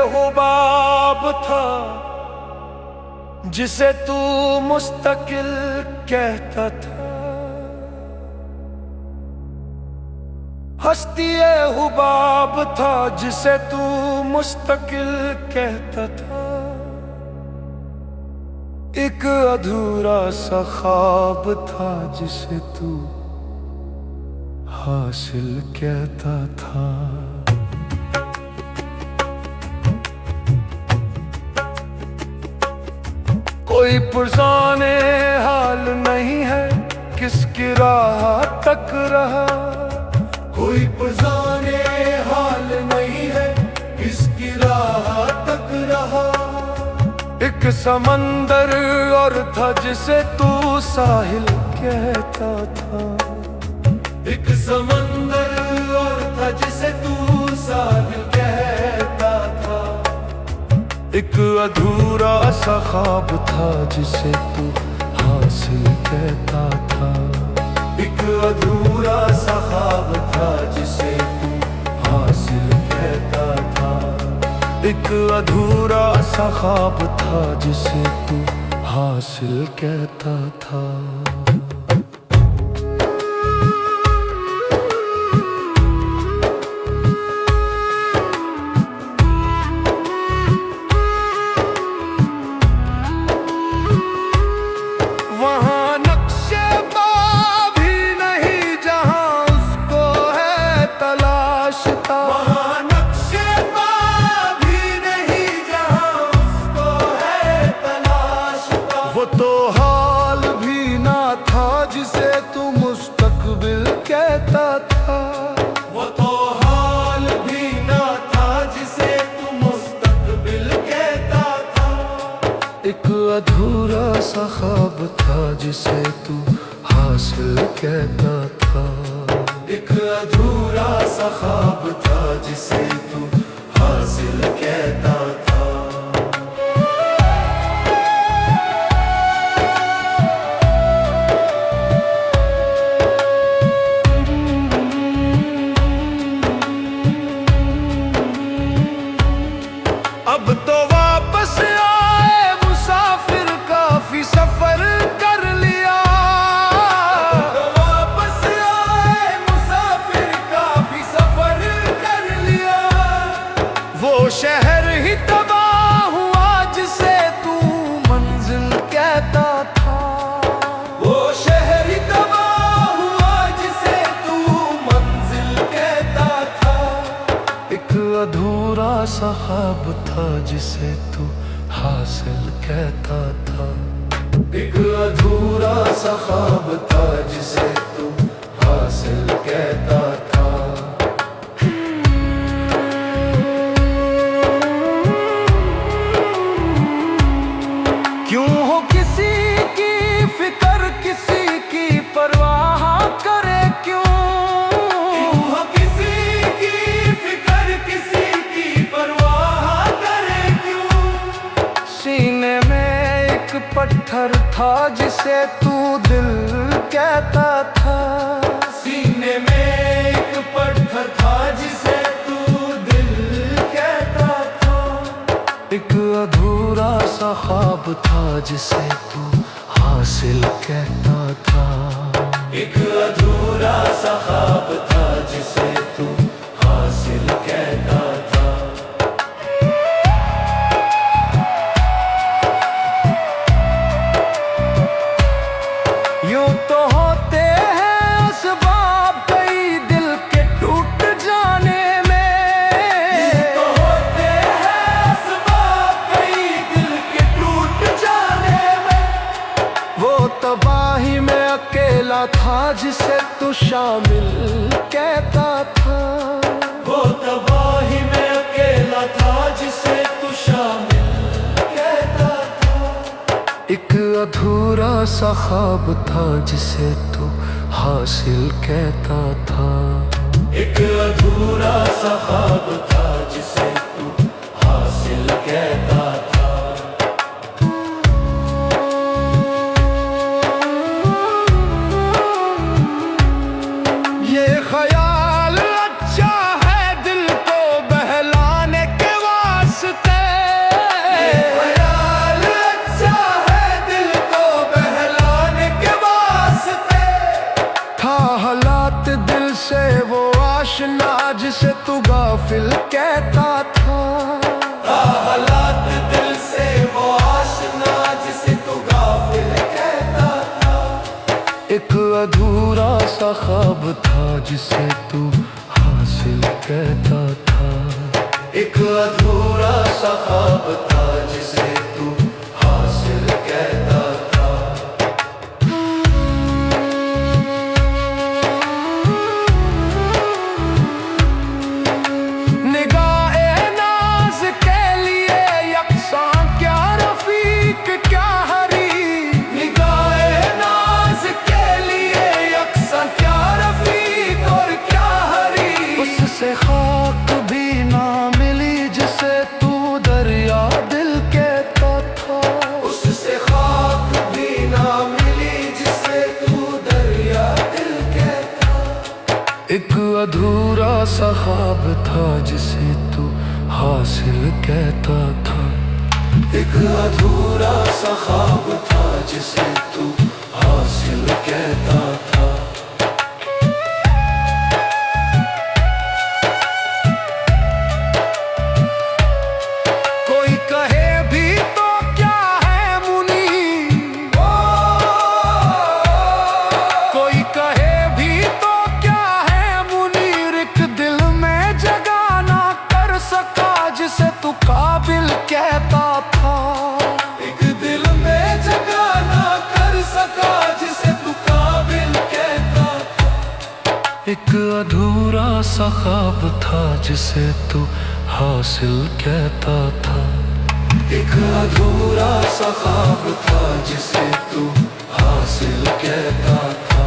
हस्ती-ए-हुबाब था जिसे तू मुस्तकिल कहता था। हस्ती-ए-हुबाब था जिसे तू मुस्तकिल कहता था। एक अधूरा सा ख्वाब था जिसे तू हासिल कहता था। कोई पुरज़ाने हाल नहीं है किसकी राह तक रहा। कोई पुरज़ाने हाल नहीं है किसकी राह तक रहा। एक समंदर और था जिसे तू साहिल कहता था। एक समंदर और था जिसे तू साहिल कहता था। एक अधूरा सा ख्वाब था जिसे तू हासिल कहता था। एक अधूरा सा ख्वाब था जिसे तू हासिल कहता था। एक अधूरा सा ख्वाब था जिसे तू हासिल कहता था। वो तो हाल भी ना था जिसे तू मुस्तकबिल कहता था। वो तो हाल भी ना था जिसे तू मुस्तकबिल कहता था। एक अधूरा सा ख्वाब था जिसे तू हासिल कहता था। एक अधूरा सा ख्वाब था जिसे तू हासिल कहता था। अब तो वापस आए मुसाफिर काफी सफर कर लिया। तो वापस आए मुसाफिर काफी सफर कर लिया। वो शहर ही तबाह हुआ जिसे तू मंजिल कहता था। वो शहर ही तबाह हुआ जिसे तू मंजिल कहता था। एक अधूरा सा ख्वाब था जिसे तू हासिल कहता था। एक अधूरा सा ख्वाब था जिसे तू हासिल कहता था। क्यों हो किसी की फिक्र किसी की परवाह करे क्यों। क्यों हो किसी की फिक्र किसी की परवाह करे क्यों। सीने में एक पत्थर था जिसे तू दिल कहता था। सीने में एक पत्थर था जिसे तू दिल कहता था। एक अधूरा सा ख्वाब था जिसे तू हासिल कहता था। एक अधूरा सा ख्वाब था जिसे तू हासिल कहता था। यूं तो होते हैं असबाब कई दिल के टूट जाने में। यूं तो होते हैं असबाब कई दिल के टूट जाने में। वो तबाही में अकेला था जिसे तू शामिल कहता था। वो तबाही में अकेला था जिसे तू शामिल कहता था। एक अधूरा सा ख्वाब था जिसे तू हासिल कहता था। एक अधूरा सा ख्वाब था जिसे तू हासिल कहता था। ये ख्याल अच्छा है दिल को बहलाने के वास्ते। ये ख्याल अच्छा है दिल को बहलाने के वास्ते। था हालात दिल से वो आशना जिसे तू गाफिल कहता था। हालात दिल से वो आशना जिसे तू गाफिल कहता था। एक अधूरा सा ख्वाब था जिसे तू हासिल कहता था। एक अधूरा सा ख्वाब था जिसे तू हासिल कहता था। निगाहे नाज के लिए यकसां क्या रफीक क्या हरीफ। निगाहे नाज के लिए यकसा क्या रफीक और क्या हरीफ। उससे खाक भी ना मिली जिसे तू दरिया दिल कहता था। उससे खाक भी ना मिली जिसे तू दरिया दिल कहता। एक अधूरा सा ख्वाब था जिसे तू हासिल कहता था। एक अधूरा सा ख्वाब था जिसे तू हासिल कहता था। कोई कहे भी तो क्या है मुनी, कोई कहे भी तो क्या है मुनीर। एक दिल में जगह ना कर सका जिसे तू काबिल कहता था। एक दिल में जगह ना कर सका जिसे तू काबिल कहता था। एक अधूरा सा ख्वाब था जिसे तू हासिल कहता था। एक अधूरा सा ख्वाब था जिसे तू हासिल कहता था।